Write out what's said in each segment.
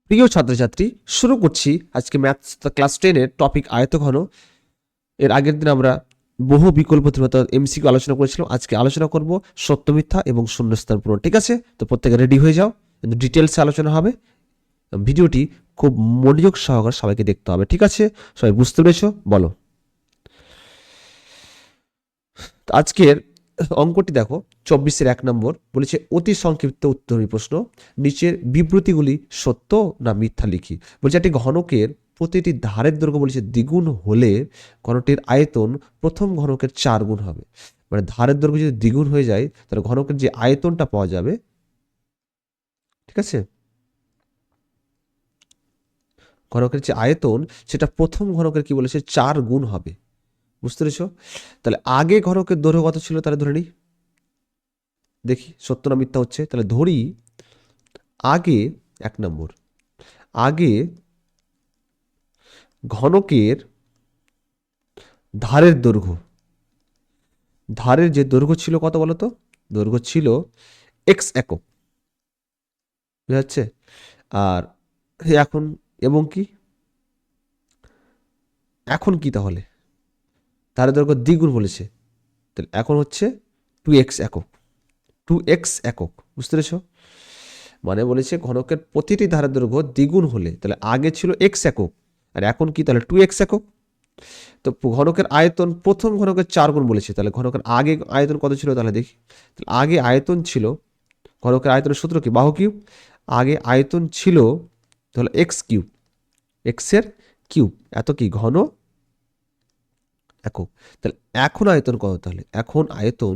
প্রিয় ছাত্রছাত্রী, শুরু করছি আজকে ম্যাথস ক্লাস 10-এর টপিক আয়তঘন। এর আগের দিন আমরা বহু বিকল্প অর্থাৎ এমসিকিউ আলোচনা করেছিলাম। আজকে আলোচনা করব সত্য মিথ্যা এবং শূন্যস্থান পূরণ। ঠিক আছে, তো প্রত্যেকে রেডি হয়ে যাও, কিন্তু ডিটেলসে আলোচনা হবে। ভিডিওটি খুব মনোযোগ সহকারে সবাইকে দেখতে হবে। ঠিক আছে, সবাই বুঝতে পেরেছো? বলো। আজকের অঙ্কটি দেখো, 24-এর 1 নম্বর বলেছে অতি সংক্ষিপ্ত উত্তরী প্রশ্ন, নিচের বিবৃতিগুলি সত্য না মিথ্যা লিখি। বলছে একটি ঘনকের প্রতিটি ধারের দৈর্ঘ্য বলেছে দ্বিগুণ হলে ঘনটির আয়তন প্রথম ঘনকের 4 গুণ হবে। মানে ধারের দৈর্ঘ্য যদি দ্বিগুণ হয়ে যায় তাহলে ঘনকের যে আয়তনটা পাওয়া যাবে, ঠিক আছে, ঘনকের যে আয়তন সেটা প্রথম ঘনকের কি বলেছে 4 গুণ হবে। বুঝতে পেরেছো? তাহলে আগে ঘনকের দৈর্ঘ্য কত ছিল তাহলে ধরে নিই, দেখি সত্য না মিথ্যা হচ্ছে। তাহলে ধরি আগে 1 নম্বর, আগে ঘনকের ধারের দৈর্ঘ্য, ধারের যে দৈর্ঘ্য ছিল কত বলতো, দৈর্ঘ্য ছিল এক্স একক, বুঝা যাচ্ছে? আর এখন এবং কি, এখন কি তাহলে ধারের দৈর্ঘ্য দ্বিগুণ বলেছে, তাহলে এখন হচ্ছে 2x একক, 2x একক। বুঝতে পেরেছ? মানে বলেছে ঘনকের প্রতিটি ধারের দৈর্ঘ্য দ্বিগুণ হলে, তাহলে আগে ছিল এক্স একক আর এখন কি তাহলে 2x একক। তো ঘনকের আয়তন প্রথম ঘনকের 4 গুণ বলেছে, তাহলে ঘনকের আগে আয়তন কত ছিল তাহলে দেখি। তাহলে আগে আয়তন ছিল, ঘনকের আয়তনের সূত্র কি, বাহু কিউব। আগে আয়তন ছিল তাহলে এক্স কিউব, এক্সের কিউব, এত কি ঘন একক। তাহলে এখন আয়তন কত, তাহলে এখন আয়তন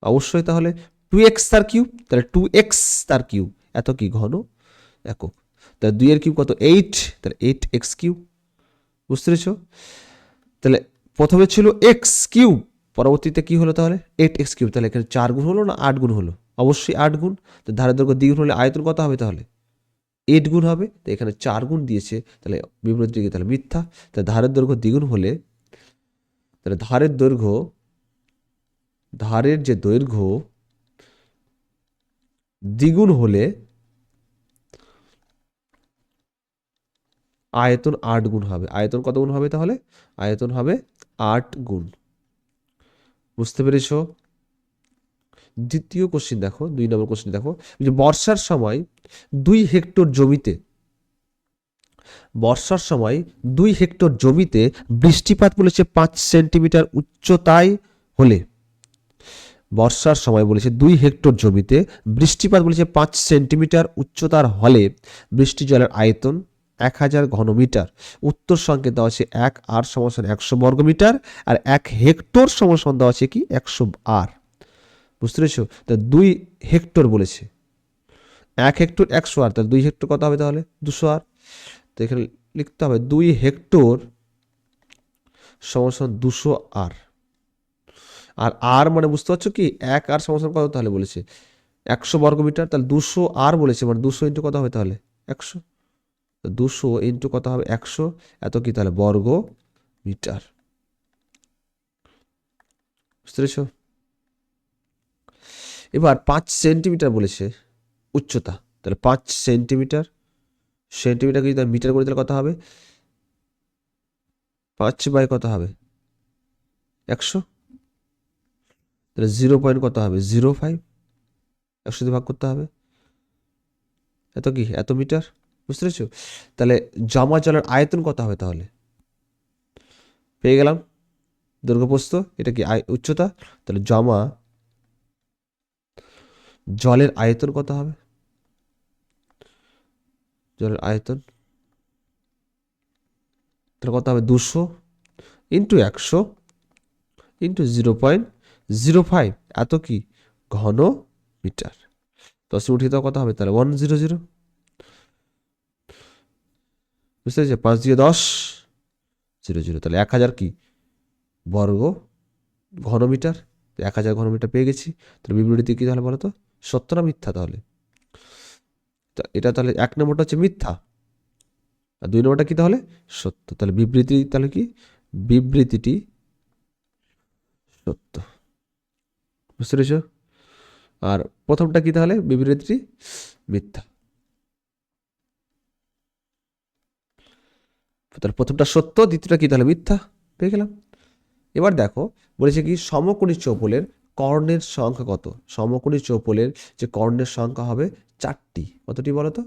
অবশ্যই তাহলে 2x তার কিউব, তাহলে 2x তার কিউব, এত কি ঘন একক। তাহলে 2 এর কিউব কত 8, তাহলে 8x কিউব। বুঝতে পেরেছো? তাহলে প্রথমে ছিল এক্স কিউব, পরবর্তীতে কি হলো তাহলে 8x কিউব। তাহলে এখানে 4 গুণ হলো না 8 গুণ হলো? অবশ্যই 8 গুণ। তো ধারের দৈর্ঘ্য দ্বিগুণ হলে আয়তন কত হবে তাহলে 8 গুণ হবে। তো এখানে 4 গুণ দিয়েছে, তাহলে বিবৃতি কি তাহলে মিথ্যা। তাহলে ধারের দৈর্ঘ্য দ্বিগুণ হলে, তাহলে ধারের দৈর্ঘ্য, ধারের যে দৈর্ঘ্য দ্বিগুণ হলে আয়তন 8 গুণ হবে। আয়তন কত গুণ হবে তাহলে? আয়তন হবে 8 গুণ। বুঝতে পেরেছো? দ্বিতীয় কোশ্চেন দেখো, 2 নম্বর কোশ্চেন দেখো, যে বর্ষার সময় 2 হেক্টর জমিতে, বর্ষার সময় 2 হেক্টর জমিতে বৃষ্টিপাত বলেছে 5 সেন্টিমিটার উচ্চতায় হলে, বর্ষার সময় বলেছে 2 হেক্টর জমিতে বৃষ্টিপাত বলেছে 5 সেন্টিমিটার উচ্চতার হলে বৃষ্টি জলের আয়তন 1000 ঘনমিটার। উত্তর সংকেত দেওয়া আছে 1 আর সমান 100 বর্গমিটার, আর 1 হেক্টর সমান দেওয়া আছে কি 100 আর। বুঝতে পেরেছো? তা 2 হেক্টর বলেছে, 1 হেক্টর 100 আর, তাহলে 2 হেক্টর কত হবে তাহলে 200 আর। তো এখানে লিখতে হবে 2 হেক্টর সমান 200 আর। আর আর মানে বুঝতে পারছো কি 1 আর সমান কত তাহলে বলেছে 100 বর্গমিটার, তাহলে 200 আর বলেছে মানে 200 ইন্টু কত হবে তাহলে 100। 200 ইন্টু কত হবে 100, এত কি তাহলে বর্গ মিটার। বুঝতে পেরেছো? এবার 5 সেন্টিমিটার বলেছে উচ্চতা, তাহলে 5 সেন্টিমিটার, সেন্টিমিটার যদি তার মিটার করে তাহলে কত হবে 5 বাই কত হবে 100, তাহলে 0 পয়েন্ট কত হবে 05, 100 দিয়ে ভাগ করতে হবে, এত কি এত মিটার। বুঝতে পেরেছো? তাহলে জমা জলের আয়তন কত হবে তাহলে, পেয়ে গেলাম দৈর্ঘ্যপ্রস্থ, এটা কি উচ্চতা, তাহলে জমা জলের আয়তন কত হবে, জলের আয়তন তাহলে কত হবে 200 ইন্টু 100 ইন্টু 0.05, এত কি ঘন মিটার। 10 উঠিয়ে দাও কত হবে তাহলে 100। বুঝতে পেরেছো? 5 দিয়ে 10, 00, তাহলে 1000 কি বর্গ ঘনমিটার। 1000 ঘনমিটার পেয়ে গেছি। তাহলে বিবৃতি কি তাহলে বলো তো, সত্য না মিথ্যা তাহলে? এটা তাহলে 1 নম্বরটা হচ্ছে মিথ্যা আর 2 নম্বরটা কি তাহলে সত্য। তাহলে বিবৃতি তাহলে কি, বিবৃতিটি সত্য। বুঝতে পেরেছো? আর প্রথমটা কি তাহলে বিবৃতিটি মিথ্যা। তাহলে প্রথমটা সত্য, দ্বিতীয়টা কি তাহলে মিথ্যা, পেয়ে গেলাম। এবার দেখো বলেছে কি সমকোণী চৌপলের কর্ণের সংখ্যা কত। সমকোণী চৌপলের যে কর্ণের সংখ্যা হবে 4টি। কতটি বলো তো?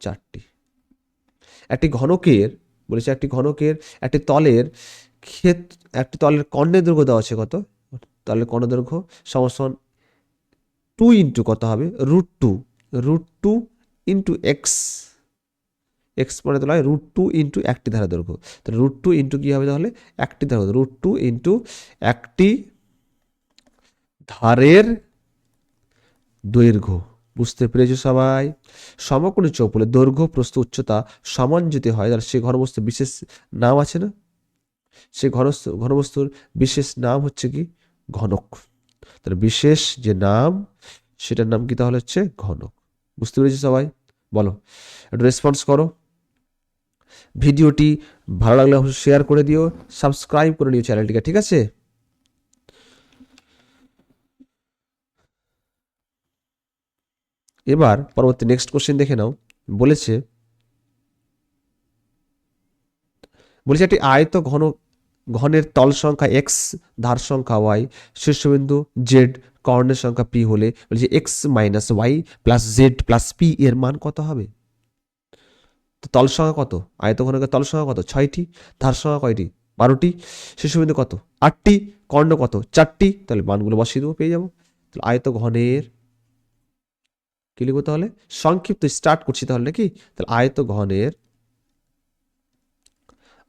4টি। একটি ঘনকের বলেছে একটি ঘনকের একটি তলের একটি তলের কর্ণের দৈর্ঘ্য দেওয়া আছে কত, তলের কর্ণ দৈর্ঘ্য সমান 2 ইন্টু কত হবে √2 ইন্টু এক্স, এক্স মানে তোলা হয় √2 ইন্টু একটি ধারা দৈর্ঘ্য। তাহলে √2 ইন্টু কী হবে তাহলে একটি ধারা, √2 ইন্টু একটি ধারের দৈর্ঘ্য। বুঝতে পেরেছো সবাই? সমকোণী চৌপলের দৈর্ঘ্য প্রস্থ উচ্চতা সমান যদি হয় তাহলে সেই ঘনবস্তু বিশেষ নাম আছে না, সেই ঘনবস্তুর বিশেষ নাম হচ্ছে কি ঘনক। তাহলে বিশেষ যে নাম সেটার নাম কি তাহলে হচ্ছে ঘনক। বুঝতে পেরেছি সবাই? বলো, একটু রেসপন্স করো। ভিডিওটি ভালো লাগলে অবশ্যই শেয়ার করে দিও, সাবস্ক্রাইব করে নিও চ্যানেলটিকে, ঠিক আছে? এবার পরবর্তী নেক্সট কোশ্চেন দেখে নাও। বলেছে একটি আয়ত ঘনের তল সংখ্যা এক্স, ধার সংখ্যা ওয়াই, শীর্ষবিন্দু জেড, কর্ণের সংখ্যা পি হলে বলছে X minus Y plus Z plus P এর মান কত হবে? তো তল সংখ্যা কত? আয়তঘনকের তল সংখ্যা কত? 6টি। ধার সংখ্যা কয়টি? 12টি। শীর্ষবিন্দু কত? 8টি। কর্ণ কত? 4টি। তাহলে মানগুলো বসিয়ে দেবো, পেয়ে যাবো। তাহলে আয়তঘনের কি লিখবো তাহলে? সংক্ষিপ্ত স্টার্ট করছি তাহলে নাকি? তাহলে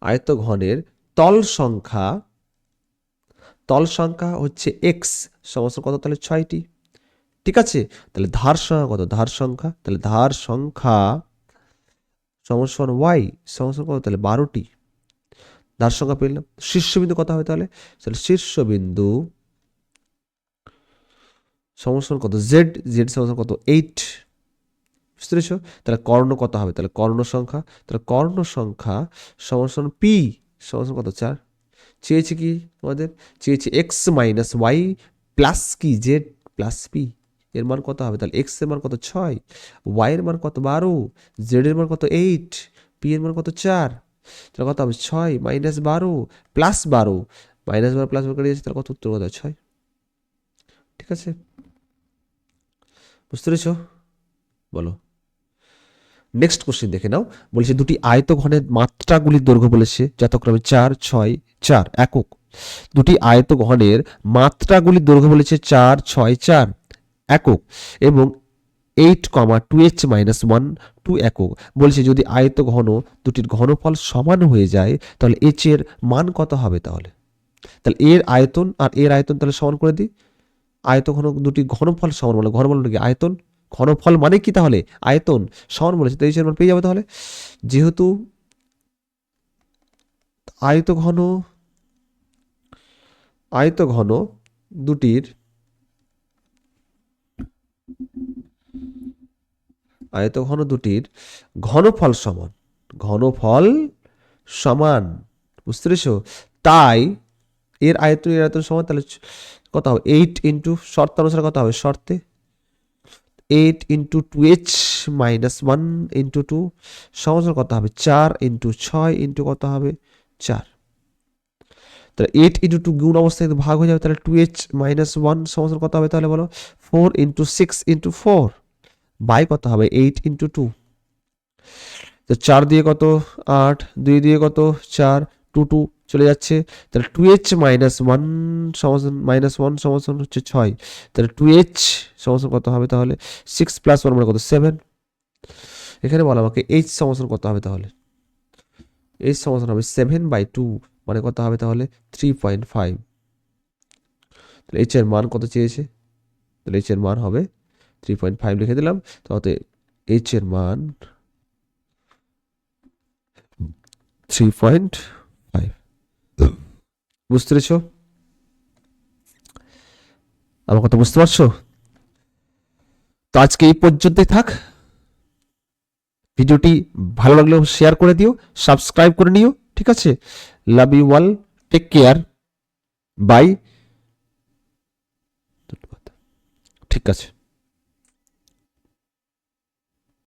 আয়তঘনের তল সংখ্যা হচ্ছে এক্স সমান কত তাহলে? 6টি। ঠিক আছে। তাহলে ধার সংখ্যা কত? ধার সংখ্যা সমান ওয়াই সমান কত তাহলে? 12টি। ধার সংখ্যা পেলাম। শীর্ষবিন্দু কত হবে তাহলে? শীর্ষবিন্দু সমান কত? জেড সমান কত? 8। বুঝতে পেরেছো? তাহলে কর্ণ কত হবে? তাহলে কর্ণ সংখ্যা সমান পি সমান কত? 4। চেয়েছে কি আমাদের? চেয়েছে এক্স মাইনাস ওয়াই প্লাস কি জেড প্লাস পি, এর মান কত হবে? তাহলে এক্স এর মান কত? 6, ওয়াই এর মান কত? 12, জেড এর মান কত? 8, পি এর মান কত? 4। তাহলে কত হবে? 6 মাইনাস 12 প্লাস 12, মাইনাস 12 প্লাস 12 কেটে যাচ্ছে, তাহলে কত উত্তর কত? 6। ঠিক আছে, বুঝতে পেরেছো? বলো, নেক্সট কোশ্চেন দেখে নাও। বলেছে দুটি আয়তঘনের মাত্রাগুলির দৈর্ঘ্য বলেছে যথাক্রমে 4, 6, 4 একক। দুটি আয়তঘনের মাত্রাগুলির দৈর্ঘ্য বলেছে 4, 6, 4 একক এবং 8, 2h মাইনাস 1 2 একক। বলছে যদি আয়তঘন দুটির ঘনফল সমান হয়ে যায় তাহলে h এর মান কত হবে? তাহলে এর আয়তন আর এর আয়তন তাহলে সমান করে দিই। আয়তঘন দুটি ঘনফল সমান, মানে ঘনফল কি আয়তন, ঘনফল মানে কি তাহলে আয়তন সমান বলেছে, তো h এর মান পেয়ে যাবে। তাহলে যেহেতু আয়তঘন দুটির ঘনফল সমান, বুঝতে পেরেছো? তাই এর আয়তন সমান, তাহলে কত হবে? 8 ইন্টু শর্ত অনুসারে কত হবে? শর্তে 8 ইন্টু 2h মাইনাস 1 ইন্টু 2 সমান কত হবে? 4 ইন্টু 6 ইন্টু কত হবে? 4। তাহলে 8 ইন্টু 2 গুণ অবস্থায় ভাগ হয়ে যাবে, তাহলে 2h মাইনাস 1 সমান কত হবে? তাহলে বলো 4 ইন্টু 6 ইন্টু 4 বাই কত হবে? 8 ইন্টু 2। তো 4 দিয়ে কত? 8, 2 দিয়ে কত? 4, 2 চলে যাচ্ছে। তাহলে 2h মাইনাস 1 সমান হচ্ছে 6। তাহলে 2h সমান কত হবে? তাহলে 6 প্লাস 1 মানে কত? 7। এখানে বলো আমাকে h সমান কত হবে? তাহলে h সমান হবে 7/2 মানে কত হবে? তাহলে 3.5। তাহলে h এর মান কত চেয়েছে? তাহলে h এর মান হবে 3.5 লিখে দিলাম। তাহলে h এর মান 3.5। বুঝতে পেরেছো? আমার কথা বুঝতে পারছো? তো আজকে এই পর্যন্তই থাক। ভিডিওটি ভালো লাগলে শেয়ার করে দিও, সাবস্ক্রাইব করে নিও, ঠিক আছে? Love you all, take care, bye. ঠিক আছে।